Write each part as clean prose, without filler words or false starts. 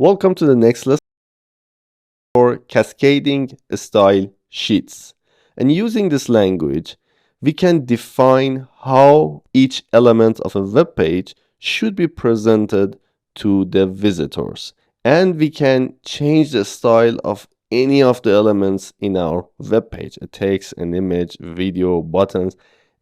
Welcome to the next lesson for cascading style sheets. And using this language, we can define how each element of a web page should be presented to the visitors. And we can change the style of any of the elements in our web page, a text, an image, video, buttons,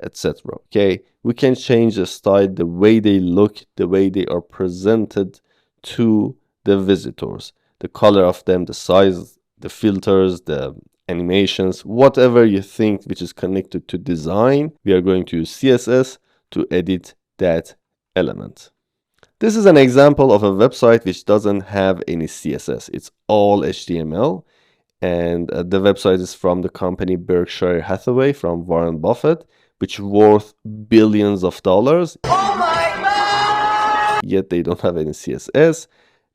etc. Okay, we can change the style, the way they look, the way they are presented to the visitors, the color of them, the size, the filters, the animations, whatever you think which is connected to design. We are going to use CSS to edit that element. This is an example of a website which doesn't have any CSS. It's all HTML. And the website is from the company Berkshire Hathaway, from Warren Buffett, which is worth billions of dollars. Oh my God! Yet they don't have any CSS.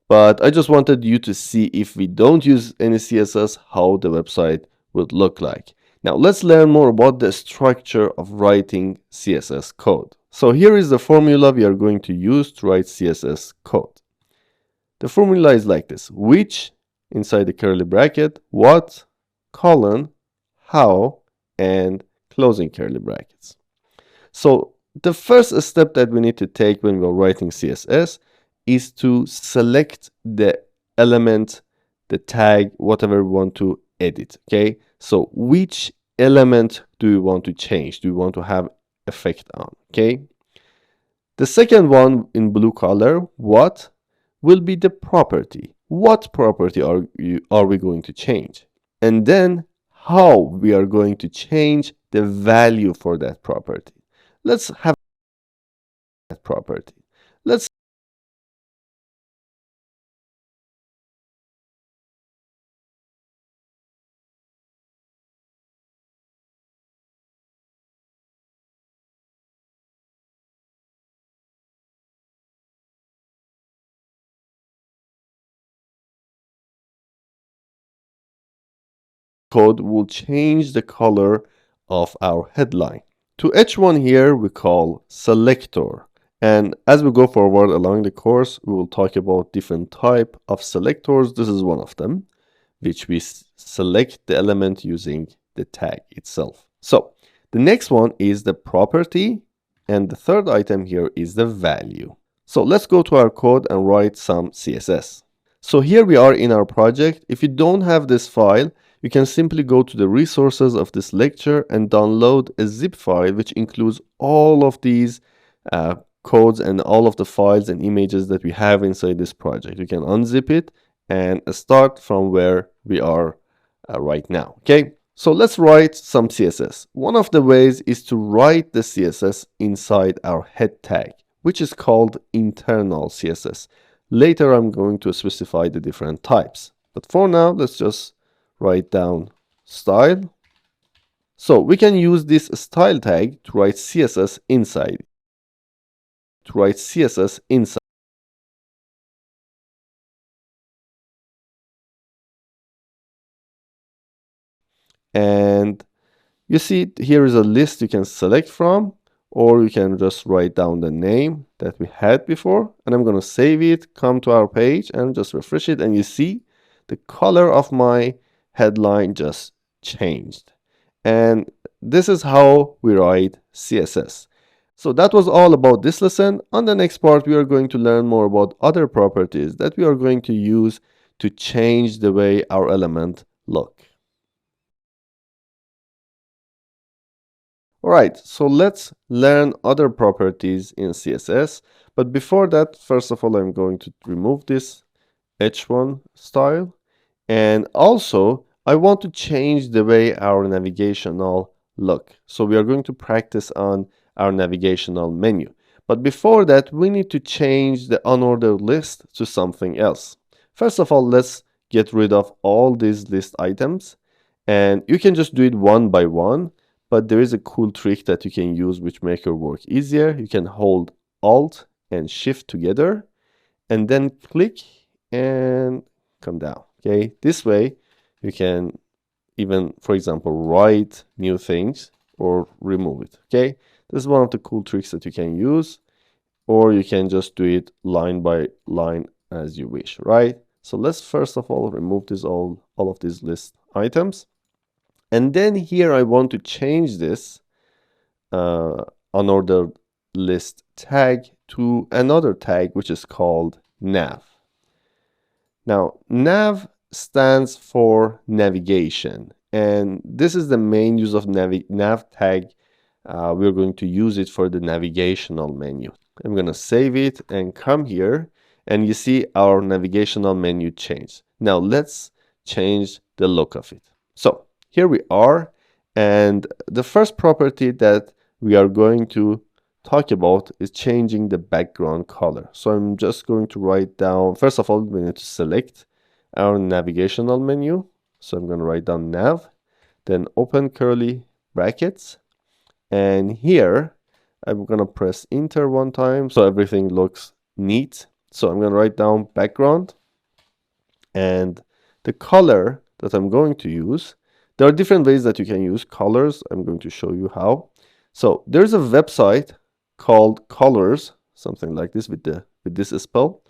But I just wanted you to see, if we don't use any CSS, how the website would look like. Now let's learn more about the structure of writing CSS code. So here is the formula we are going to use to write CSS code. The formula is like this: which, inside the curly bracket, what, colon, how, and closing curly brackets. So the first step that we need to take when we're writing CSS is to select the element, the tag, whatever we want to edit. Okay, so which element do we want to change, do we want to have effect on? Okay, the second one in blue color, what, will be the property. What property are we going to change? And then how we are going to change the value for that property. Let's have that property. Let's code will change the color of our headline. To H1 here we call selector. And as we go forward along the course, we will talk about different type of selectors. This is one of them, which we select the element using the tag itself. So the next one is the property, and the third item here is the value. So let's go to our code and write some CSS. So here we are in our project. If you don't have this file, you can simply go to the resources of this lecture and download a zip file which includes all of these codes and all of the files and images that we have inside this project. You can unzip it and start from where we are right now. Okay, so let's write some CSS. One of the ways is to write the CSS inside our head tag, which is called internal CSS. Later I'm going to specify the different types, but for now let's just write down style. So we can use this style tag to write CSS inside. And you see here is a list you can select from, or you can just write down the name that we had before. And I'm going to save it, come to our page and just refresh it, and you see the color of my headline just changed. And this is how we write CSS. So that was all about this lesson. On the next part, we are going to learn more about other properties that we are going to use to change the way our element look. Alright, so let's learn other properties in CSS. But before that, first of all, I'm going to remove this H1 style. And also, I want to change the way our navigational look. So we are going to practice on our navigational menu. But before that, we need to change the unordered list to something else. First of all, let's get rid of all these list items. And you can just do it one by one. But there is a cool trick that you can use which makes your work easier. You can hold Alt and Shift together and then click and come down. Okay, this way you can even, for example, write new things or remove it. Okay, this is one of the cool tricks that you can use, or you can just do it line by line as you wish, right? So let's first of all remove this all of these list items. And then here I want to change this unordered list tag to another tag, which is called nav. Now, nav stands for navigation, and this is the main use of nav tag. We're going to use it for the navigational menu. I'm going to save it and come here, and you see our navigational menu changed. Now let's change the look of it. So here we are, and the first property that we are going to talk about is changing the background color. So I'm just going to write down, first of all, we need to select our navigational menu. So I'm going to write down nav, then open curly brackets. And here I'm going to press enter one time so everything looks neat. So I'm going to write down background, and the color that I'm going to use, there are different ways that you can use colors. I'm going to show you how. So there's a website called Colors, something like this with this spell.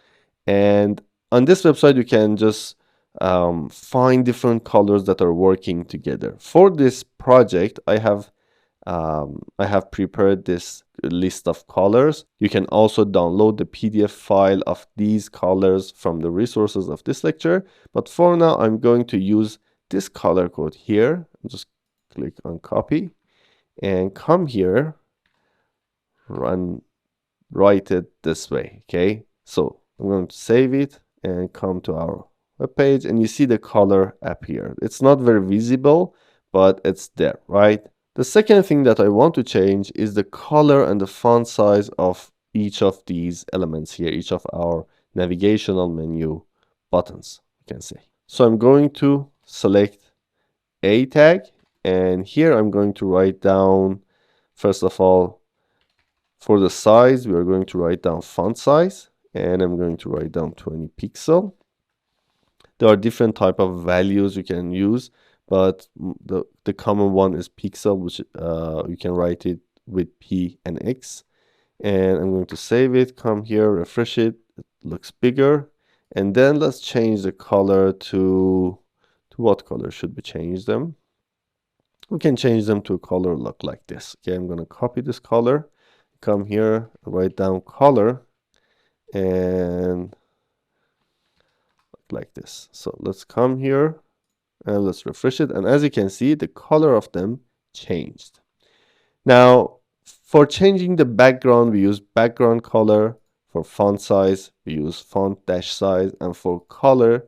And on this website, you can just find different colors that are working together. For this project, I have prepared this list of colors. You can also download the PDF file of these colors from the resources of this lecture. But for now, I'm going to use this color code here. Just click on copy and come here, write it this way. Okay, so I'm going to save it and come to our web page, and you see the color appear. It's not very visible, but it's there, right? The second thing that I want to change is the color and the font size of each of these elements here, each of our navigational menu buttons, you can say. So I'm going to select a tag, and here I'm going to write down, first of all, for the size, we are going to write down font size, and I'm going to write down 20 pixel. There are different type of values you can use, but the common one is pixel, which you can write it with P and X. And I'm going to save it, come here, refresh it, it looks bigger. And then let's change the color to what color should we change them? We can change them to a color look like this. Okay, I'm going to copy this color, come here, write down color, and like this. So let's come here and let's refresh it. And as you can see, the color of them changed. Now, for changing the background, we use background color. For font size, we use font dash size. And for color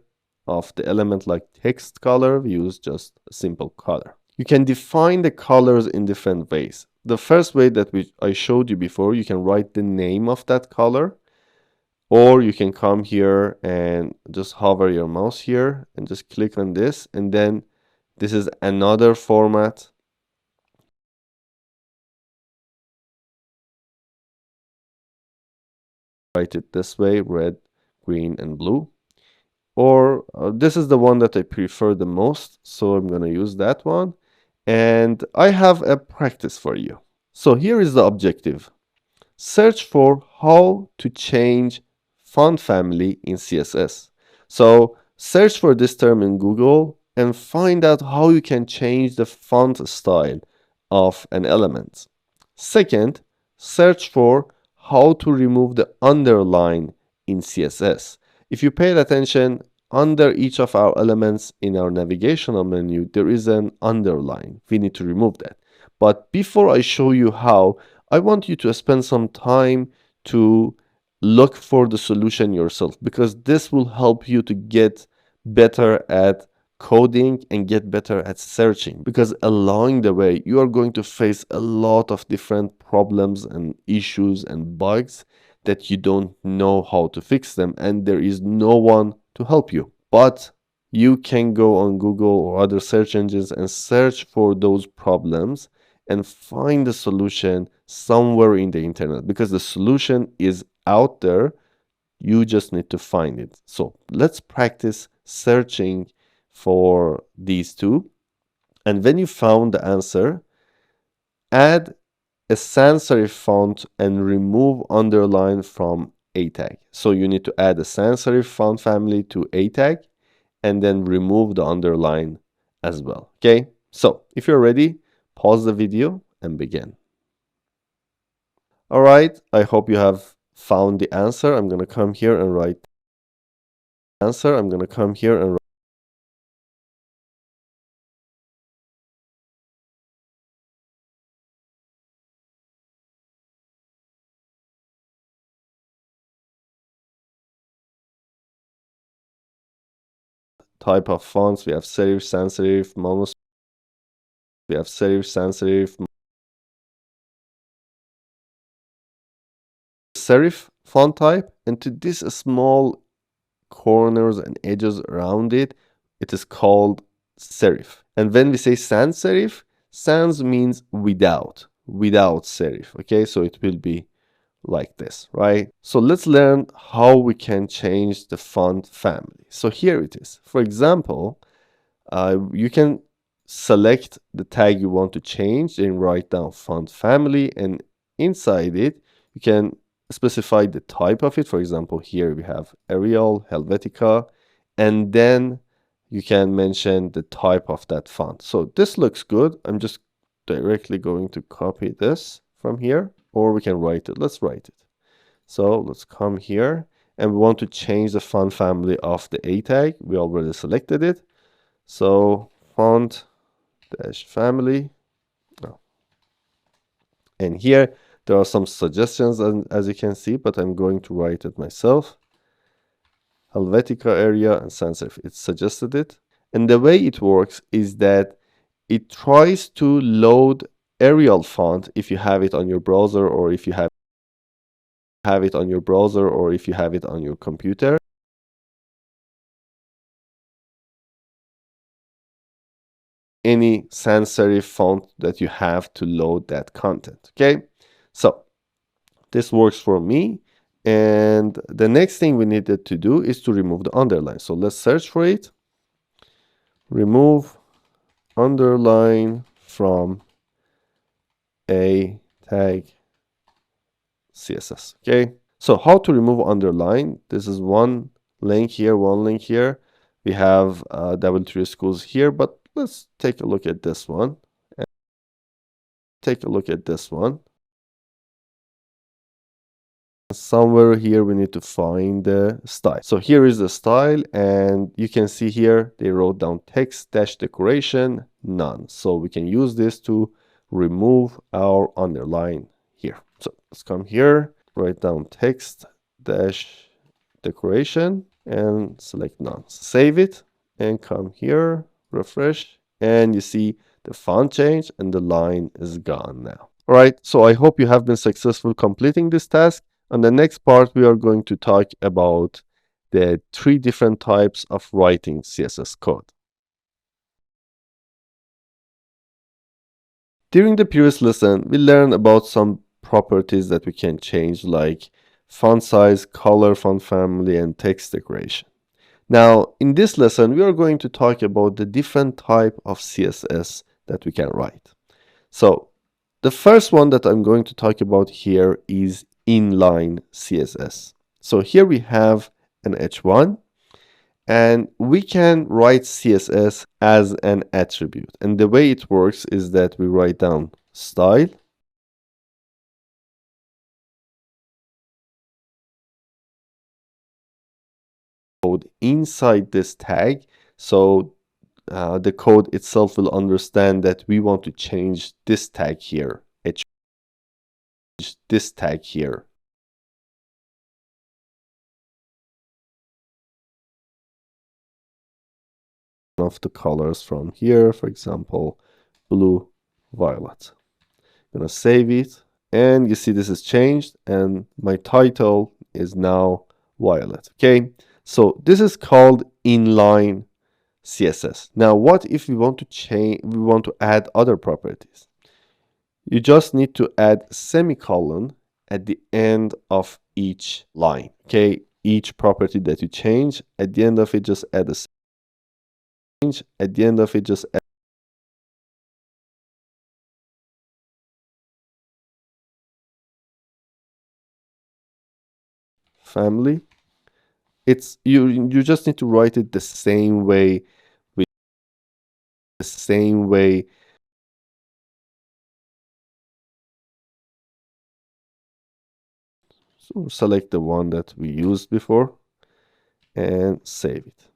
of the element like text color, we use just a simple color. You can define the colors in different ways. The first way that I showed you before, you can write the name of that color. Or you can come here and just hover your mouse here and just click on this. And then this is another format. Write it this way, red, green, and blue. Or this is the one that I prefer the most, so I'm going to use that one. And I have a practice for you. So here is the objective. Search for how to change font family in CSS. So search for this term in Google and find out how you can change the font style of an element. Second, search for how to remove the underline in CSS. If you paid attention, under each of our elements in our navigational menu, there is an underline. We need to remove that. But before I show you how, I want you to spend some time to look for the solution yourself, because this will help you to get better at coding and get better at searching, because along the way you are going to face a lot of different problems and issues and bugs that you don't know how to fix them, and there is no one to help you. But you can go on Google or other search engines and search for those problems and find the solution somewhere in the internet, because the solution is out there. You just need to find it. So let's practice searching for these two. And when you found the answer, add a sans serif font and remove underline from a tag. So you need to add a sans serif font family to a tag and then remove the underline as well. Okay, so if you're ready, pause the video and begin. All right, I hope you have found the answer. I'm going to come here and write answer. I'm going to come here and write type of fonts. We have serif, sans serif, mono. We have serif, sans serif, serif font type, and to this small corners and edges around it, it is called serif. And when we say sans serif, sans means without serif. Okay, so it will be like this, right? So let's learn how we can change the font family. So here it is. For example, you can select the tag you want to change and write down font family, and inside it you can specify the type of it. For example, here we have Arial, Helvetica, and then you can mention the type of that font. So this looks good. I'm just directly going to copy this from here, or we can write it. Let's write it. So let's come here and we want to change the font family of the A tag. We already selected it. So font dash family. Oh. And here there are some suggestions, as you can see, but I'm going to write it myself. Helvetica area and sans serif. It suggested it. And the way it works is that it tries to load Arial font if you have it on your browser, or if you have it on your browser, or if you have it on your computer. Any sans serif font that you have to load that content. Okay, so this works for me. And the next thing we needed to do is to remove the underline. So let's search for it. Remove underline from a tag CSS. Okay, so how to remove underline? This is one link here, one link here. We have W3 schools here, but let's take a look at this one. And take a look at this one. Somewhere here we need to find the style. So here is the style, and you can see here they wrote down text dash decoration none. So we can use this to remove our underline here. So let's come here, write down text dash decoration and select none. Save it and come here, refresh, and you see the font change and the line is gone now. All right, so I hope you have been successful completing this task. On the next part, we are going to talk about the 3 different types of writing CSS code. During the previous lesson, we learned about some properties that we can change, like font size, color, font family, and text decoration. Now, in this lesson, we are going to talk about the different type of CSS that we can write. So, the first one that I'm going to talk about here is inline CSS. So here we have an H1, and we can write CSS as an attribute. And the way it works is that we write down style, code inside this tag. So the code itself will understand that we want to change this tag here, this tag here. Of the colors from here, for example, blue, violet. I'm gonna save it, and you see this is changed, and my title is now violet. Okay, so this is called inline CSS. Now, what if we want to change? We want to add other properties. You just need to add semicolon at the end of each line. Okay, each property that you change, at the end of it, just add a change. At the end of it, just add family. It's you just need to write it the same way, with the same way. So select the one that we used before and save it.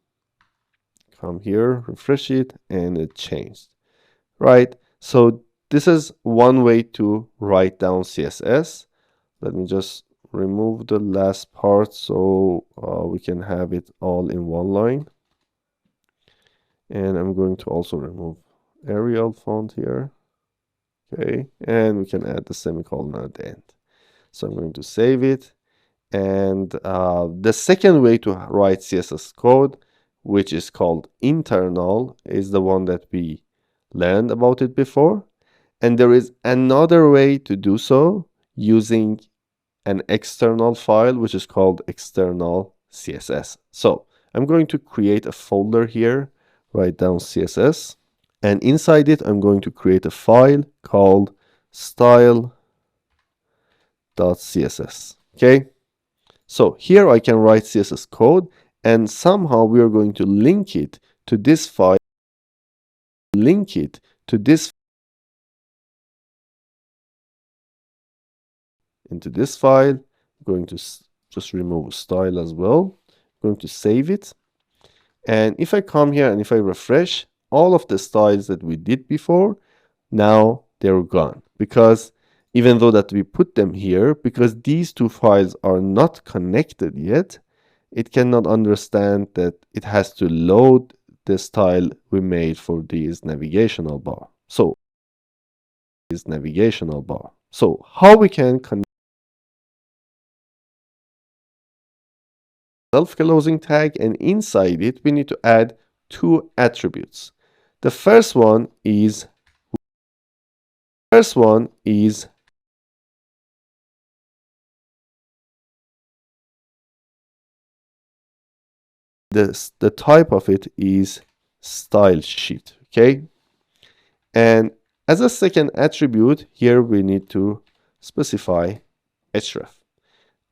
Come here, refresh it, and it changed. Right? So this is one way to write down CSS. Let me just remove the last part so we can have it all in one line. And I'm going to also remove Arial font here. Okay, and we can add the semicolon at the end. So I'm going to save it. And the second way to write CSS code, which is called internal, is the one that we learned about it before. And there is another way to do so using an external file, which is called external CSS. So I'm going to create a folder here, write down CSS, and inside it, I'm going to create a file called style.css. Okay. So here I can write CSS code, and somehow we are going to link it to this file, into this file. I'm going to just remove style as well. I'm going to save it. And if I come here and if I refresh, all of the styles that we did before, now they're gone. Because even though that we put them here, because these two files are not connected yet, it cannot understand that it has to load the style we made for this navigational bar. So how we can connect self-closing tag, and inside it we need to add two attributes. The first one is the type of it is style sheet. Okay, and as a second attribute here we need to specify href,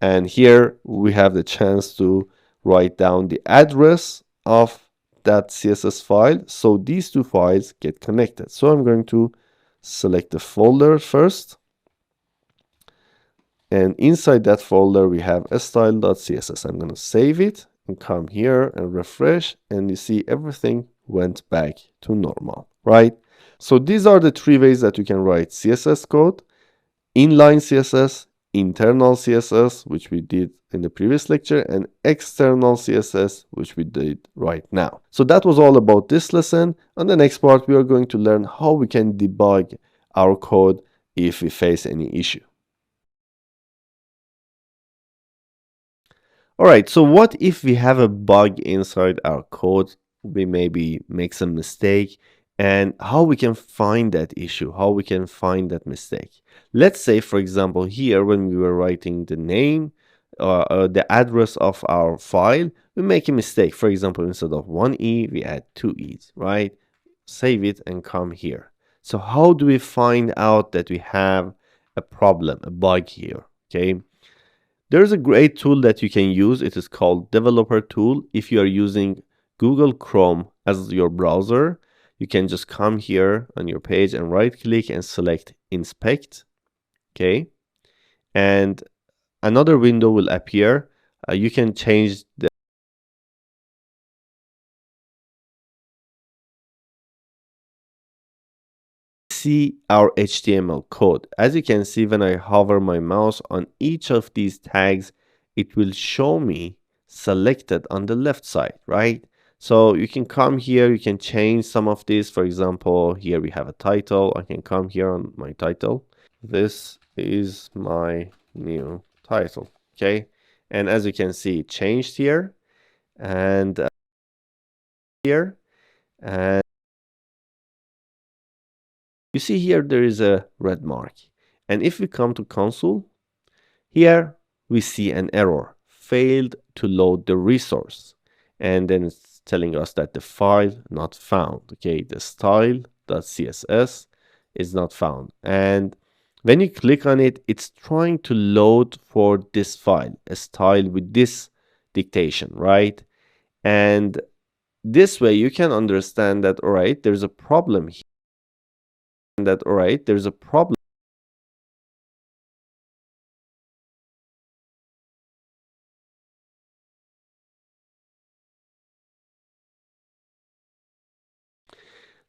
and here we have the chance to write down the address of that CSS file, so these two files get connected. So I'm going to select the folder first, and inside that folder we have style.css. I'm going to save it and come here and refresh, and you see everything went back to normal, right? So these are the three ways that you can write CSS code: inline CSS, internal CSS, which we did in the previous lecture, and external CSS, which we did right now. So that was all about this lesson. On the next part, we are going to learn how we can debug our code if we face any issue. All right, so what if we have a bug inside our code? We maybe make some mistake, and how we can find that issue, how we can find that mistake. Let's say, for example, here when we were writing the name, the address of our file, we make a mistake. For example, instead of one E, we add two E's, right? Save it and come here. So how do we find out that we have a problem, a bug here? Okay. There's a great tool that you can use. It is called Developer Tool. If you are using Google Chrome as your browser, you can just come here on your page and right click and select Inspect. Okay. And another window will appear. You can change the see our HTML code. As you can see, when I hover my mouse on each of these tags, it will show me selected on the left side, right? So you can come here, you can change some of this. For example, here we have a title. I can come here on my title. This is my new title, okay? And as you can see, it changed here and here, and you see here there is a red mark. And if we come to console, here we see an error, failed to load the resource. And then it's telling us that the file not found. Okay, the style.css is not found. And When you click on it, it's trying to load for this file, a style with this dictation, right? And this way you can understand that, all right, there's a problem here. That, all right, there's a problem.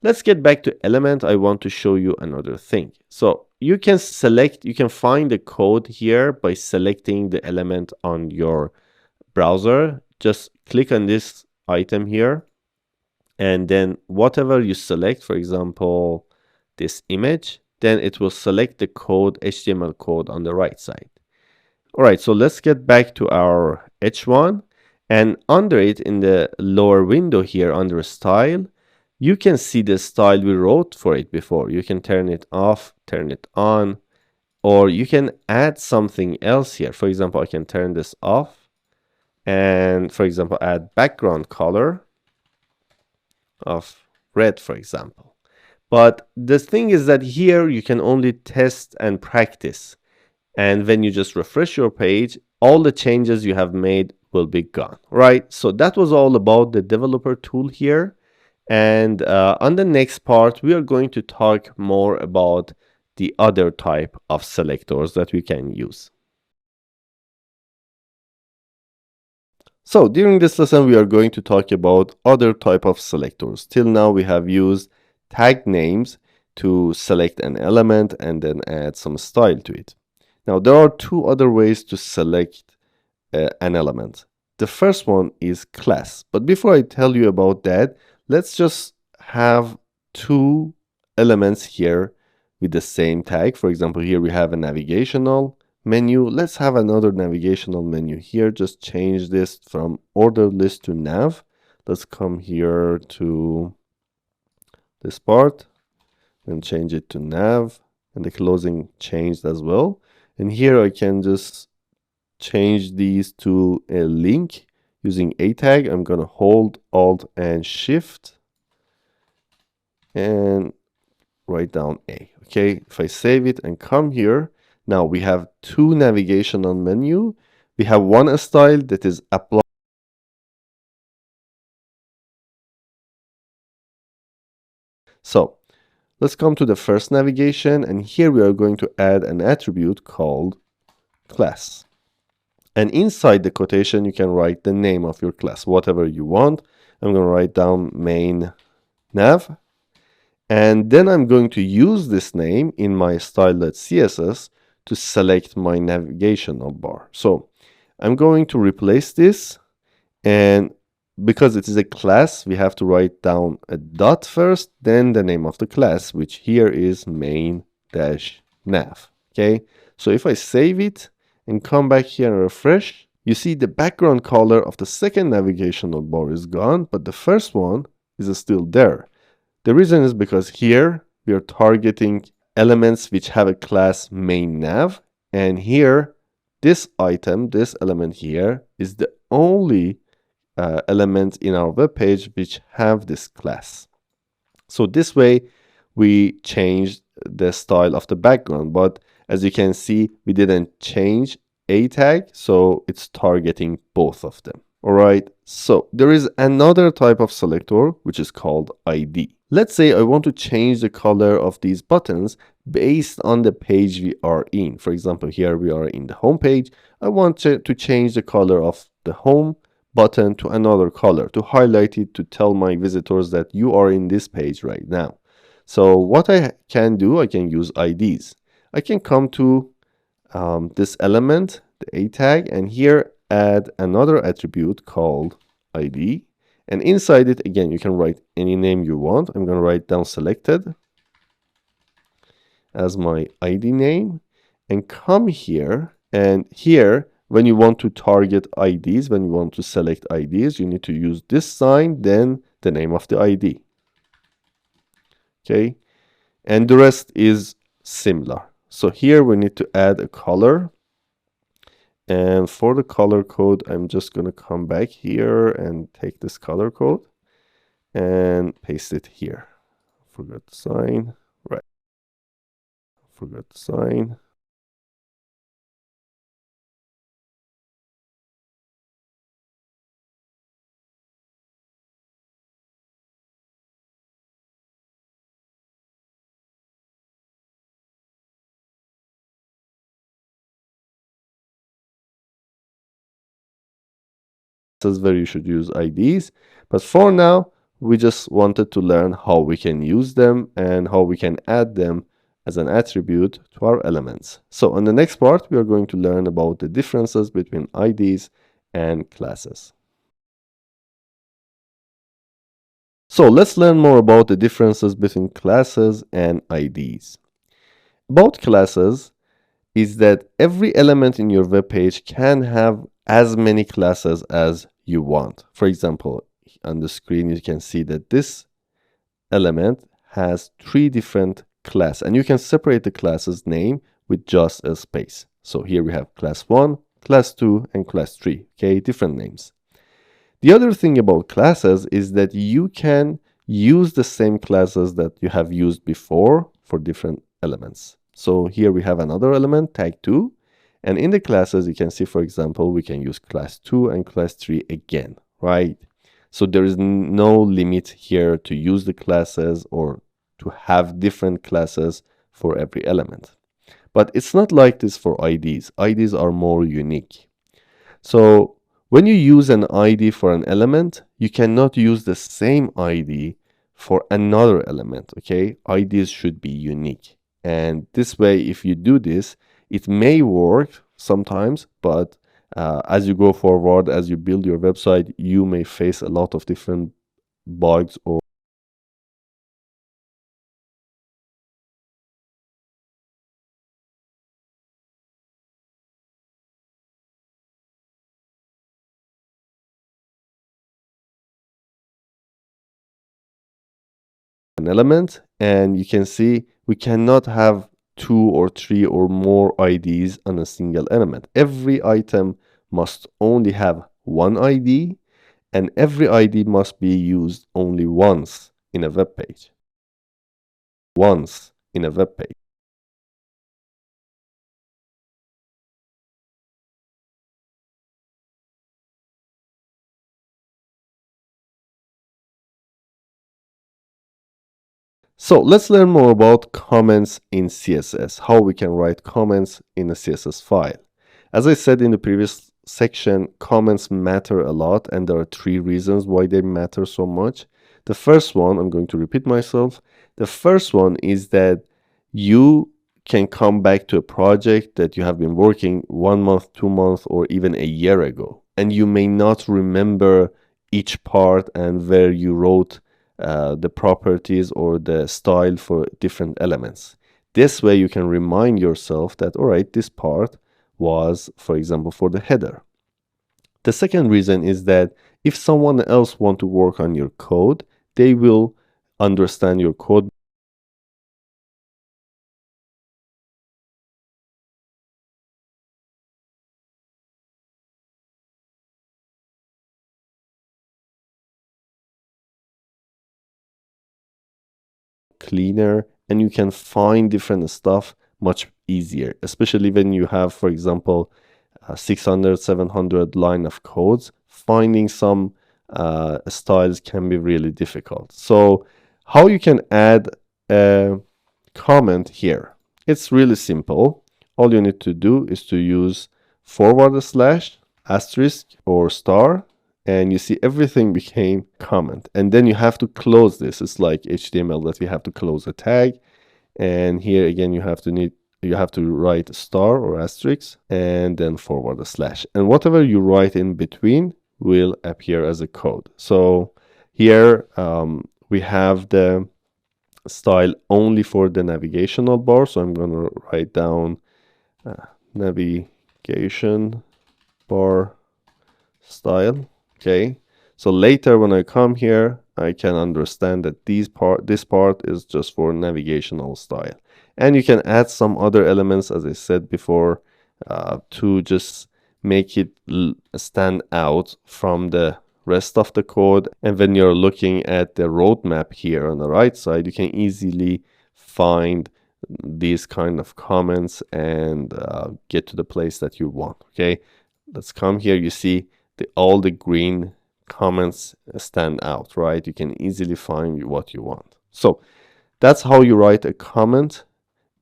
Let's get back to element. I want to show you another thing. So you can find the code here by selecting the element on your browser. Just click on this item here. And then whatever you select, for example, this image, then it will select the code, HTML code on the right side. All right, so let's get back to our H1. And under it, in the lower window here, under style, you can see the style we wrote for it before. You can turn it off, turn it on, or you can add something else here. For example, I can turn this off and, for example, add background color of red, for example. But the thing is that here you can only test and practice. And when you just refresh your page, all the changes you have made will be gone, right? So that was all about the developer tool here. And on the next part, we are going to talk more about the other type of selectors that we can use. So during this lesson, we are going to talk about other type of selectors. Till now, we have used tag names to select an element and then add some style to it. Now, there are two other ways to select an element. The first one is class. But before I tell you about that, let's just have two elements here with the same tag. For example, here we have a navigational menu. Let's have another navigational menu here. Just change this from ordered list to nav. Let's come here to this part and change it to nav, and the closing changed as well. And here I can just change these to a link using a tag. I'm going to hold Alt and Shift and write down A. Okay, if I save it and come here, now we have two navigational menu. We have one style that is applied. So let's come to the first navigation, and here we are going to add an attribute called class. And inside the quotation, you can write the name of your class, whatever you want. I'm going to write down main nav. And then I'm going to use this name in my style.css to select my navigational bar. So I'm going to replace this. And because it is a class, we have to write down a dot first, then the name of the class, which here is main-nav. Okay, so if I save it and come back here and refresh, you see the background color of the second navigational bar is gone, but the first one is still there. The reason is because here we are targeting elements which have a class main-nav, and here this item, this element here, is the only element in our web page which have this class. So this way we changed the style of the background, but as you can see, we didn't change a tag, so it's targeting both of them. All right, so there is another type of selector which is called ID. Let's say I want to change the color of these buttons based on the page we are in. For example, here we are in the home page. I want to change the color of the home button to another color, to highlight it, to tell my visitors that you are in this page right now. So what I can do, I can use IDs. I can come to this element, the A tag, and here add another attribute called ID. And inside it, again, you can write any name you want. I'm going to write down selected as my ID name and come here. And here, when you want to target IDs, when you want to select IDs, you need to use this sign, then the name of the ID. Okay, and the rest is similar. So here we need to add a color. And for the color code, I'm just going to come back here and take this color code and paste it here. Forgot the sign. Right. forgot the sign. This is where you should use IDs. But for now, we just wanted to learn how we can use them and how we can add them as an attribute to our elements. So on the next part, we are going to learn about the differences between IDs and classes. So let's learn more about the differences between classes and IDs. About classes is that every element in your web page can have as many classes as you want. For example, on the screen, you can see that this element has 3 different classes, and you can separate the class's name with just a space. So here we have class 1, class 2, and class 3, okay, different names. The other thing about classes is that you can use the same classes that you have used before for different elements. So here we have another element, tag 2, and in the classes you can see, for example, we can use class 2 and class 3 again, right? So there is no limit here to use the classes or to have different classes for every element. But it's not like this for IDs. IDs are more unique. So when you use an ID for an element, you cannot use the same ID for another element, okay? IDs should be unique. And this way, if you do this, it may work sometimes, but as you go forward, as you build your website, you may face a lot of different bugs or an element. And you can see we cannot have 2 or 3 or more IDs on a single element. Every item must only have one ID, and every ID must be used only once in a web page. Once in a web page. So let's learn more about comments in CSS, how we can write comments in a CSS file. As I said in the previous section, comments matter a lot, and there are 3 reasons why they matter so much. The first one, I'm going to repeat myself, the first one is that you can come back to a project that you have been working 1 month, 2 months, or even a year ago, and you may not remember each part and where you wrote the properties or the style for different elements. This way you can remind yourself that, all right, this part was, for example, for the header. The second reason is that if someone else wants to work on your code, they will understand your code cleaner, and you can find different stuff much easier, especially when you have, for example, 600, 700 line of codes. Finding some styles can be really difficult. So how you can add a comment here? It's really simple. All you need to do is to use / asterisk or star, and you see everything became comment. And then you have to close this. It's like HTML that you have to close a tag. And here again, you have to write star or asterisk and then / and whatever you write in between will appear as a code. So here we have the style only for the navigational bar. So I'm going to write down navigation bar style. Okay. So later when I come here, I can understand that this part is just for navigational style. And you can add some other elements, as I said before, to just make it stand out from the rest of the code. And when you're looking at the roadmap here on the right side, you can easily find these kind of comments and get to the place that you want. Okay, let's come here. You see all the green comments stand out, right? You can easily find what you want. So that's how you write a comment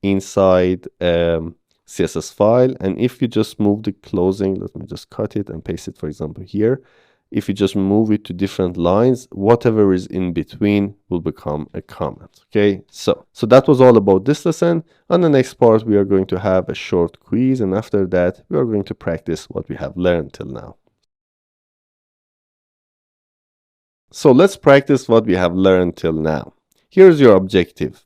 inside CSS file. And if you just move the closing, let me just cut it and paste it, for example, here. If you just move it to different lines, whatever is in between will become a comment. Okay, so that was all about this lesson. On the next part, we are going to have a short quiz, and after that, we are going to practice what we have learned till now. So let's practice what we have learned till now. Here's your objective.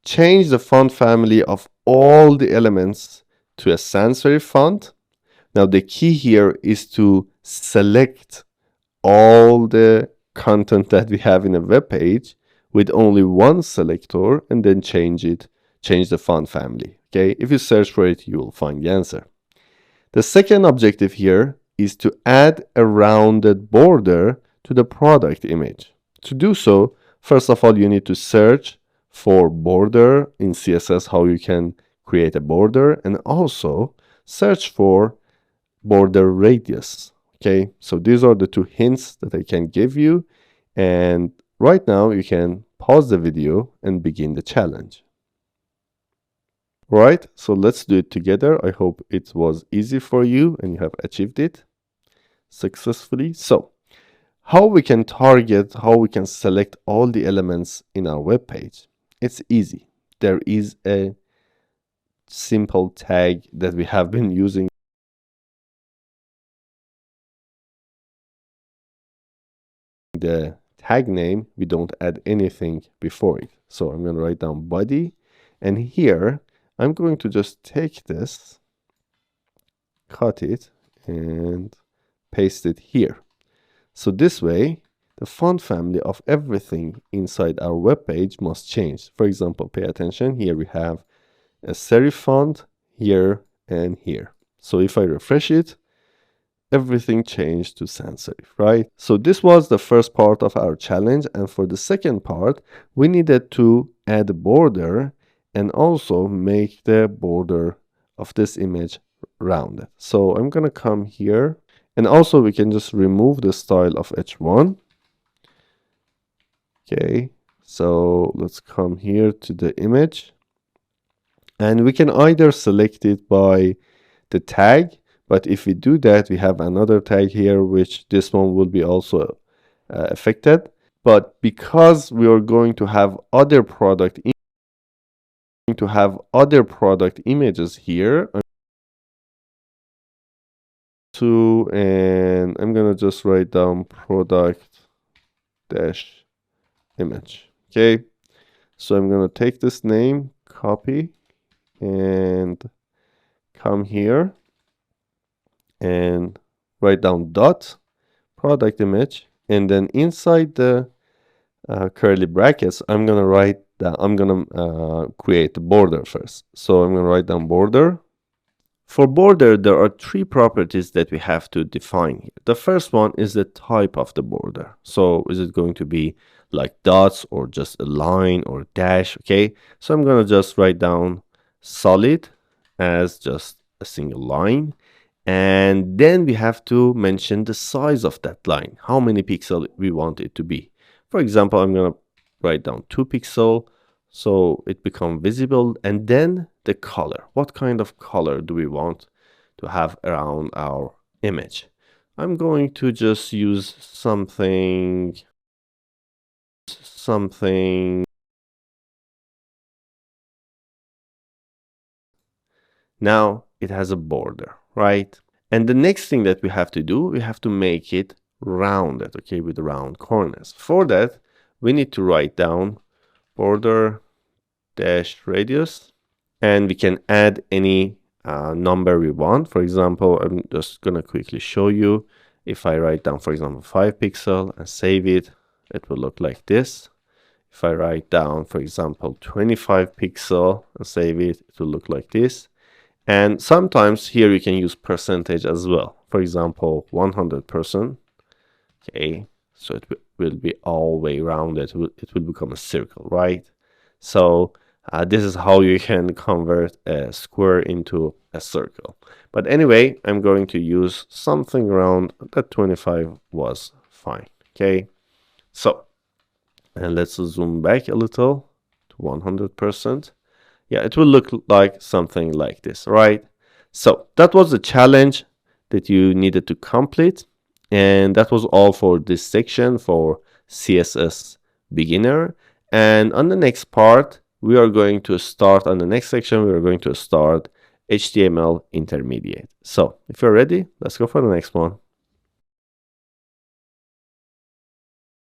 Change the font family of all the elements to a sans serif font. Now the key here is to select all the content that we have in a web page with only one selector and then change the font family. Okay, if you search for it, you will find the answer. The second objective here is to add a rounded border to the product image. To do so, first of all, you need to search for border in CSS, how you can create a border, and also search for border radius. Okay, so these are the two hints that I can give you. And right now you can pause the video and begin the challenge. Right, so let's do it together. I hope it was easy for you and you have achieved it successfully. So how we can target, how we can select all the elements in our web page. It's easy. There is a simple tag that we have been using. The tag name, we don't add anything before it. So I'm going to write down body, and here I'm going to just take this, cut it, and paste it here. So this way, the font family of everything inside our web page must change. For example, pay attention. Here we have a serif font here and here. So if I refresh it, everything changed to sans serif, right? So this was the first part of our challenge. And for the second part, we needed to add a border and also make the border of this image rounded. So I'm going to come here, and also we can just remove the style of h1. Okay, so let's come here to the image, and we can either select it by the tag, but if we do that, we have another tag here, which this one will be also affected. But because we are going to have other product images here, and I'm gonna just write down product dash image. Okay, so I'm gonna take this name, copy, and come here and write down dot product image, and then inside the curly brackets, I'm gonna create the border first. So I'm gonna write down border. For border, there are three properties that we have to define here. The first one is the type of the border. So is it going to be like dots or just a line or dash? Okay, so I'm gonna just write down solid as just a single line. And then we have to mention the size of that line, how many pixels we want it to be. For example, I'm going to write down 2 pixels so it becomes visible. And then the color. What kind of color do we want to have around our image? I'm going to just use something. Now it has a border, right? And the next thing that we have to do, we have to make it rounded, okay, with round corners. For that, we need to write down border dash radius, and we can add any number we want. For example, I'm just gonna quickly show you. If I write down, for example, 5 pixels and save it, it will look like this. If I write down, for example, 25 pixels and save it, it will look like this. And sometimes here you can use percentage as well. For example, 100%. Okay, so it will be all the way rounded. It will become a circle, right? So This is how you can convert a square into a circle. But anyway, I'm going to use something around that 25 was fine. Okay, so and let's zoom back a little to 100%. Yeah, it will look like something like this, right? So that was the challenge that you needed to complete. And that was all for this section for CSS Beginner. And on the next part, we are going to start on the next section, we are going to start HTML Intermediate. So if you're ready, let's go for the next one.